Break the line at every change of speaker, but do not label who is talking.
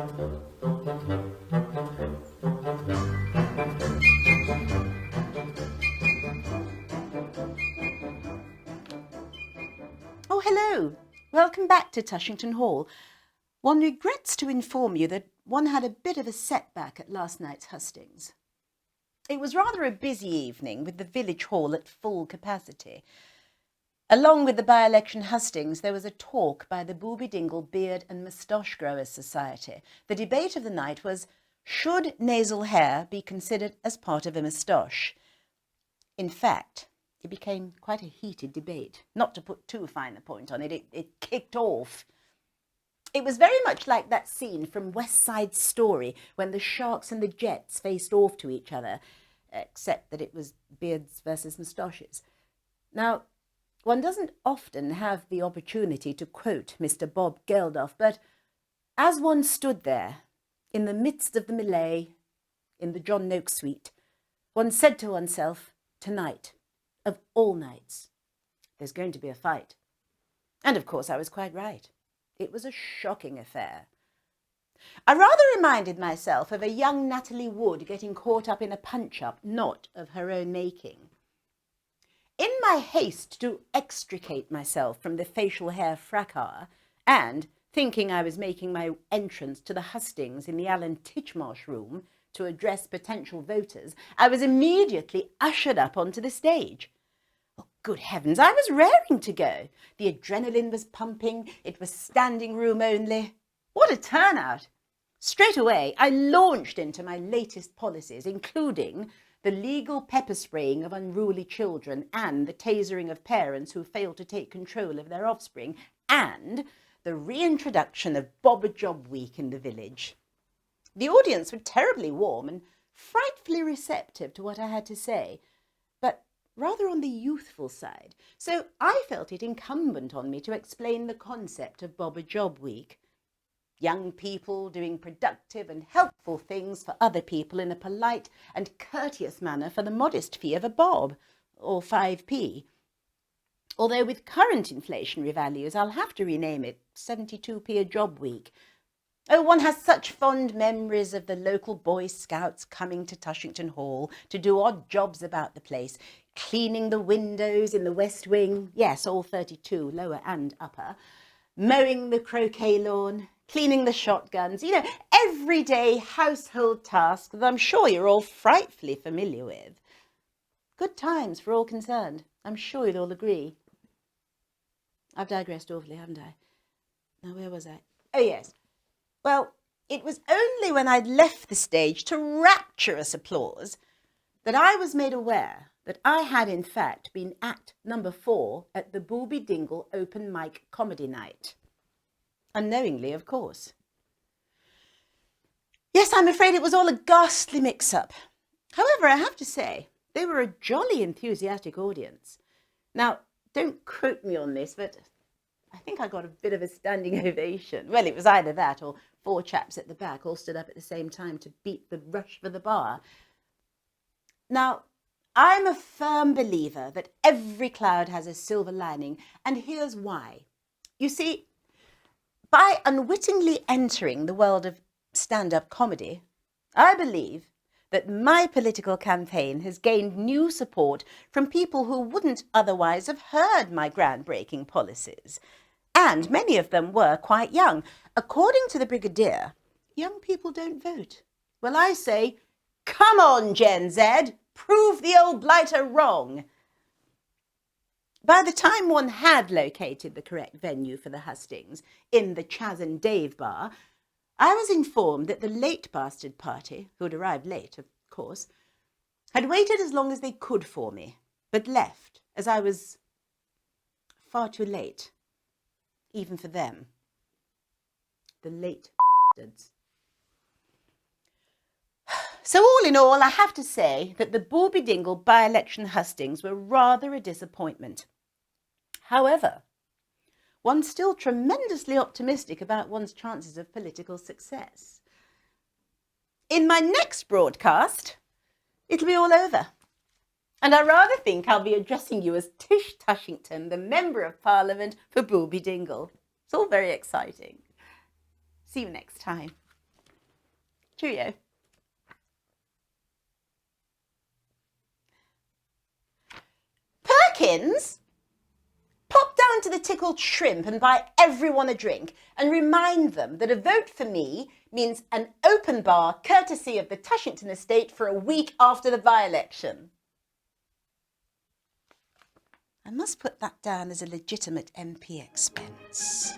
Oh, hello. Welcome back to Tushington Hall. One regrets to inform you that one had a bit of a setback at last night's hustings. It was rather a busy evening with the village hall at full capacity. Along with the by-election hustings, there was a talk by the Booby Dingle Beard and Moustache Growers Society. The debate of the night was, should nasal hair be considered as part of a moustache? In fact, it became quite a heated debate. Not to put too fine a point on it, it kicked off. It was very much like that scene from West Side Story when the Sharks and the Jets faced off to each other, except that it was beards versus moustaches. Now, one doesn't often have the opportunity to quote Mr. Bob Geldof, but as one stood there, in the midst of the melee, in the John Noakes suite, one said to oneself, tonight, of all nights, there's going to be a fight. And of course I was quite right. It was a shocking affair. I rather reminded myself of a young Natalie Wood getting caught up in a punch-up, not of her own making. In my haste to extricate myself from the facial hair fracas, and thinking I was making my entrance to the hustings in the Alan Titchmarsh room to address potential voters, I was immediately ushered up onto the stage. Oh, good heavens, I was raring to go. The adrenaline was pumping. It was standing room only. What a turnout! Straight away, I launched into my latest policies, including the legal pepper spraying of unruly children and the tasering of parents who fail to take control of their offspring, and the reintroduction of Bob-a-Job Week in the village. The audience were terribly warm and frightfully receptive to what I had to say, but rather on the youthful side. So I felt it incumbent on me to explain the concept of Bob-a-Job Week. Young people doing productive and helpful things for other people in a polite and courteous manner for the modest fee of a bob, or 5p. Although with current inflationary values, I'll have to rename it 72p a job week. Oh, one has such fond memories of the local Boy Scouts coming to Tushington Hall to do odd jobs about the place, cleaning the windows in the West Wing, yes, all 32, lower and upper, mowing the croquet lawn, cleaning the shotguns, everyday household tasks that I'm sure you're all frightfully familiar with. Good times for all concerned. I'm sure you'll all agree. I've digressed awfully, haven't I? Now, where was I? Oh, yes. Well, it was only when I'd left the stage to rapturous applause that I was made aware that I had, in fact, been act number 4 at the Booby Dingle Open Mic Comedy Night. Unknowingly, of course. Yes, I'm afraid it was all a ghastly mix-up. However, I have to say, they were a jolly enthusiastic audience. Now, don't quote me on this, but I think I got a bit of a standing ovation. Well, it was either that or 4 chaps at the back all stood up at the same time to beat the rush for the bar. Now, I'm a firm believer that every cloud has a silver lining, and here's why. You see, by unwittingly entering the world of stand-up comedy, I believe that my political campaign has gained new support from people who wouldn't otherwise have heard my groundbreaking policies. And many of them were quite young. According to the Brigadier, young people don't vote. Well, I say, come on, Gen Z, prove the old blighter wrong. By the time one had located the correct venue for the hustings, in the Chaz and Dave bar, I was informed that the late bastard party, who had arrived late, of course, had waited as long as they could for me, but left, as I was far too late, even for them. The late bastards. So all in all, I have to say that the Booby Dingle by-election hustings were rather a disappointment. However, one's still tremendously optimistic about one's chances of political success. In my next broadcast, it'll be all over. And I rather think I'll be addressing you as Tish Tushington, the Member of Parliament for Booby Dingle. It's all very exciting. See you next time. Cheerio. Perkins, pop down to the Tickled Shrimp and buy everyone a drink and remind them that a vote for me means an open bar courtesy of the Tushington estate for a week after the by-election. I must put that down as a legitimate MP expense.